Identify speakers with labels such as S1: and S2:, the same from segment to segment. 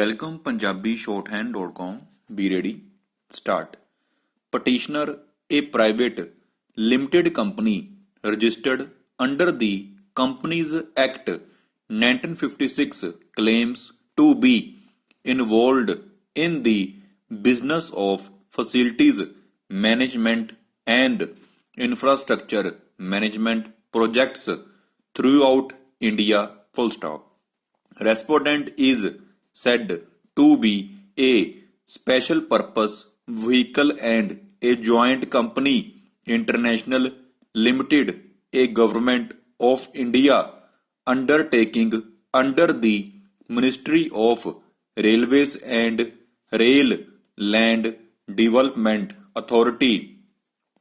S1: Welcome punjabishorthand.com. Be ready. Start. Petitioner, a private limited company registered under the Companies Act 1956, claims to be involved in the business of facilities management and infrastructure management projects throughout India. Full stop. Respondent is said to be a special purpose vehicle and a joint company international limited, a government of India undertaking under the Ministry of Railways and Rail Land Development Authority,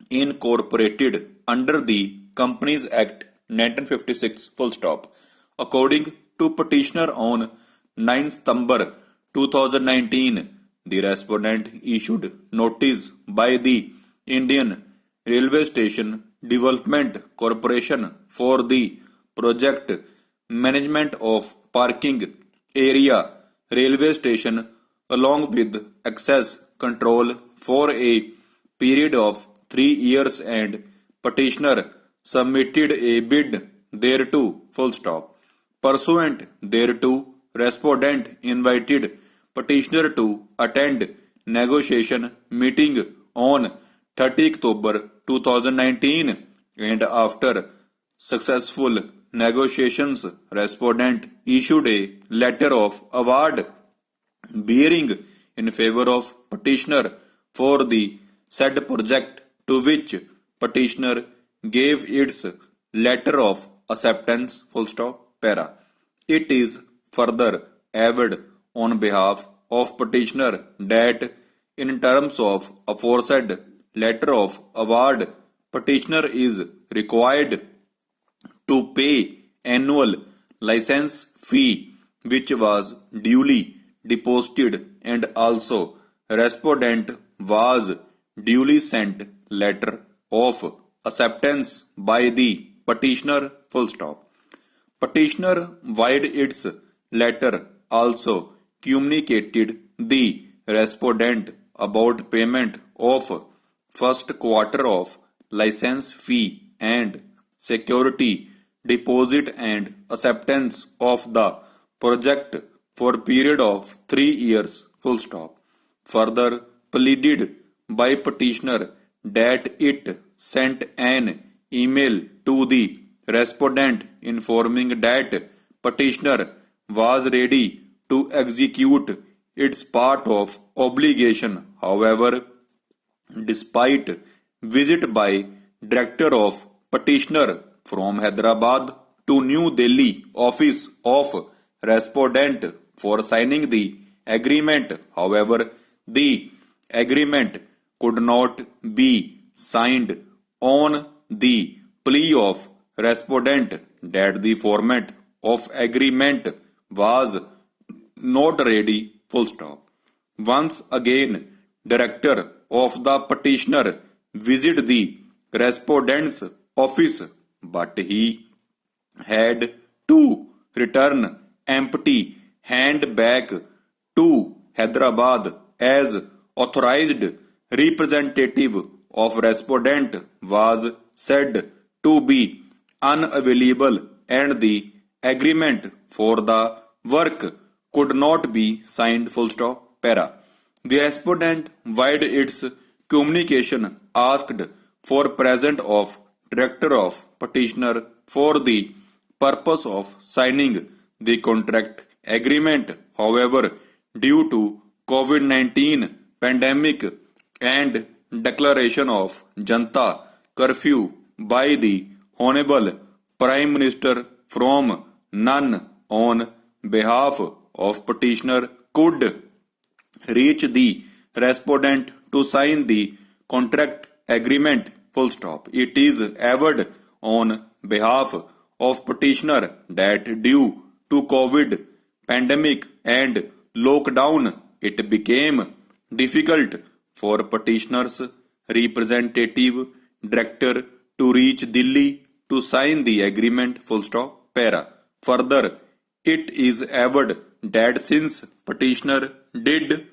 S1: incorporated under the Companies Act 1956. Full stop. According to petitioner, on 9 September 2019, the respondent issued notice by the Indian Railway Station Development Corporation for the project management of parking area railway station along with access control for a period of 3 years, and petitioner submitted a bid thereto. Full stop. Pursuant thereto, respondent invited petitioner to attend negotiation meeting on 30 October 2019, and after successful negotiations, respondent issued a letter of award bearing in favor of petitioner for the said project, to which petitioner gave its letter of acceptance. Full stop. Para. It is further added on behalf of petitioner that in terms of aforesaid letter of award, petitioner is required to pay annual license fee which was duly deposited, and also respondent was duly sent letter of acceptance by the petitioner. Full stop. Petitioner, vide its letter, also communicated the respondent about payment of first quarter of license fee and security deposit and acceptance of the project for period of 3 years. Full stop. Further pleaded by petitioner that it sent an email to the respondent informing that petitioner was ready to execute its part of obligation. However, despite visit by director of petitioner from Hyderabad to New Delhi office of respondent for signing the agreement, however, the agreement could not be signed on the plea of respondent that the format of agreement was not ready. Full stop. Once again, director of the petitioner visited the respondent's office, but he had to return empty hand back to Hyderabad as authorized representative of respondent was said to be unavailable, and the agreement for the work could not be signed. Full stop. Para. The respondent, vide its communication, asked for presence of director of petitioner for the purpose of signing the contract agreement. However, due to COVID-19 pandemic and declaration of Janta curfew by the Honorable Prime Minister from none on behalf of petitioner could reach the respondent to sign the contract agreement. Full stop. It is averred on behalf of petitioner that due to COVID pandemic and lockdown, it became difficult for petitioner's representative director to reach Delhi to sign the agreement. Full stop. Para. Further, it is averred that since petitioner did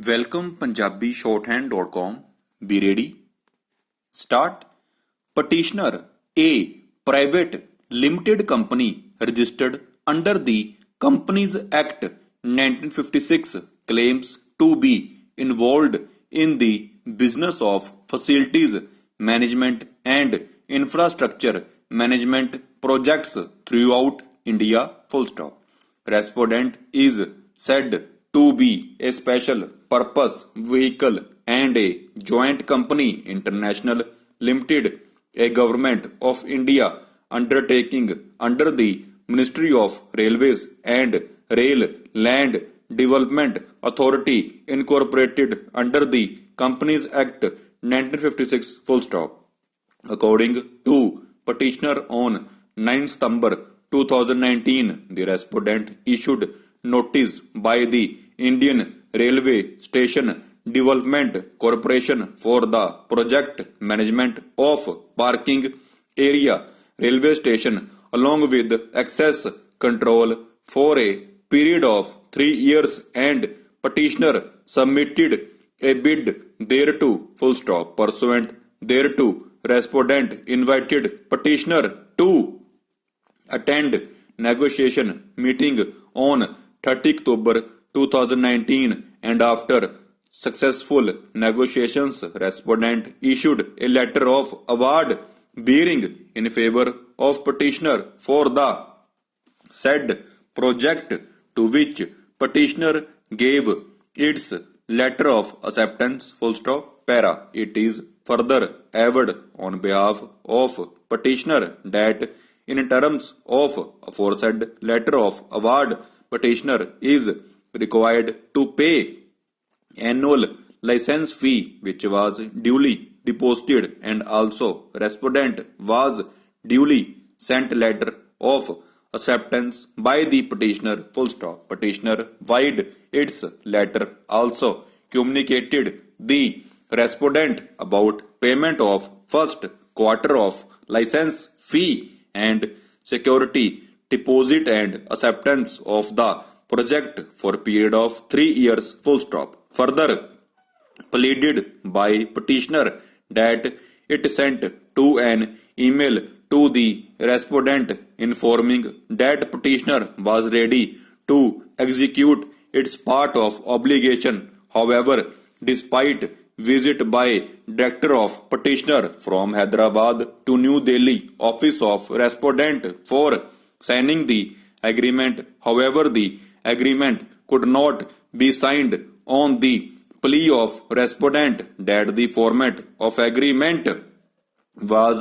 S1: welcome punjabishorthand.com. Be ready. Start. Petitioner, a private limited company registered under the Companies Act 1956, claims to be involved in the business of facilities management and infrastructure management projects throughout India. Full stop. Respondent is said to be a special purpose vehicle and a joint company international limited, a government of India undertaking under the Ministry of Railways and Rail Land Development Authority incorporated under the Companies Act 1956. Full stop. According to petitioner on 9 September 2019, the respondent issued notice by the Indian Railway Station Development Corporation for the project management of parking area railway station along with access control for a period of 3 years, and petitioner submitted a bid thereto. Full stop. Pursuant thereto, respondent invited petitioner to attend negotiation meeting on 30 October 2019, and after successful negotiations, respondent issued a letter of award bearing in favor of petitioner for the said project, to which petitioner gave its letter of acceptance. Full stop. Para. It is further averred on behalf of petitioner that in terms of aforesaid letter of award, petitioner is required to pay annual license fee which was duly deposited, and also respondent was duly sent letter of acceptance by the petitioner. Full stop. Petitioner vide its letter also communicated the respondent about payment of first quarter of license fee and security deposit and acceptance of the project for a period of 3 years. Full stop. Further pleaded by petitioner that it sent to an email to the respondent informing that petitioner was ready to execute its part of obligation. However, despite visit by director of petitioner from Hyderabad to New Delhi office of respondent for signing the agreement, however, the agreement could not be signed on the plea of respondent that the format of agreement was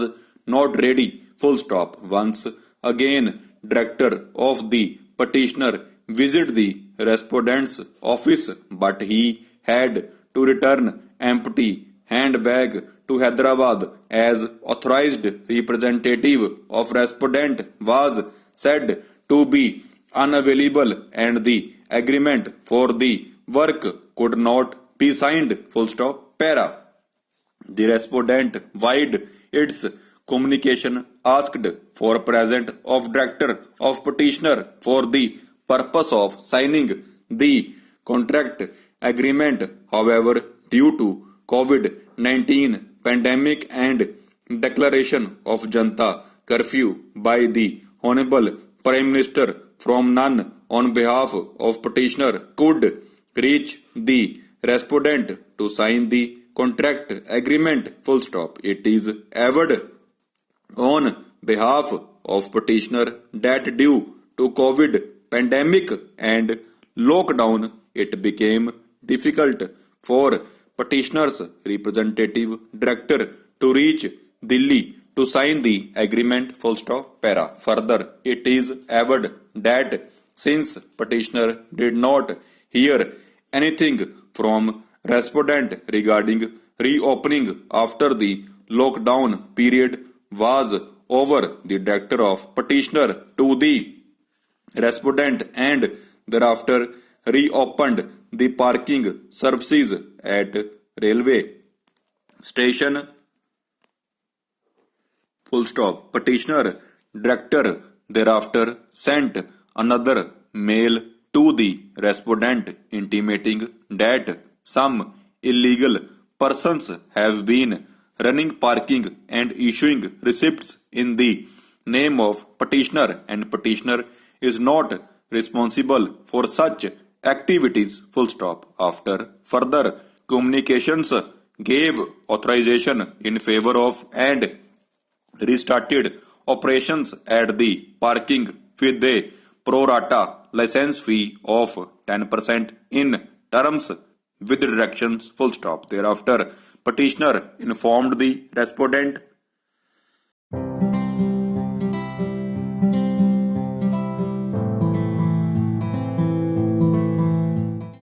S1: not ready. Full stop. Once again, director of the petitioner visited the respondent's office, but he had to return empty handbag to Hyderabad as authorized representative of respondent was said to be unavailable, and the agreement for the work could not be signed. Full stop. Para. The respondent vide its communication asked for presence of director of petitioner for the purpose of signing the contract agreement. However, due to COVID-19 pandemic and declaration of Janta curfew by the Honorable Prime Minister, from none on behalf of petitioner could reach the respondent to sign the contract agreement. Full stop. It is averred on behalf of petitioner that due to COVID pandemic and lockdown, it became difficult for petitioner's representative director to reach Delhi to sign the agreement. Full stop. Para. Further, it is averred that since petitioner did not hear anything from respondent regarding reopening after the lockdown period was over, the director of petitioner to the respondent and thereafter reopened the parking services at railway station. Full stop. Petitioner director thereafter sent another mail to the respondent intimating that some illegal persons have been running parking and issuing receipts in the name of petitioner, and petitioner is not responsible for such activities, full stop. After further communications gave authorization in favor of and restarted operations at the parking with a pro rata license fee of 10% in terms with directions, full stop. Thereafter petitioner informed the respondent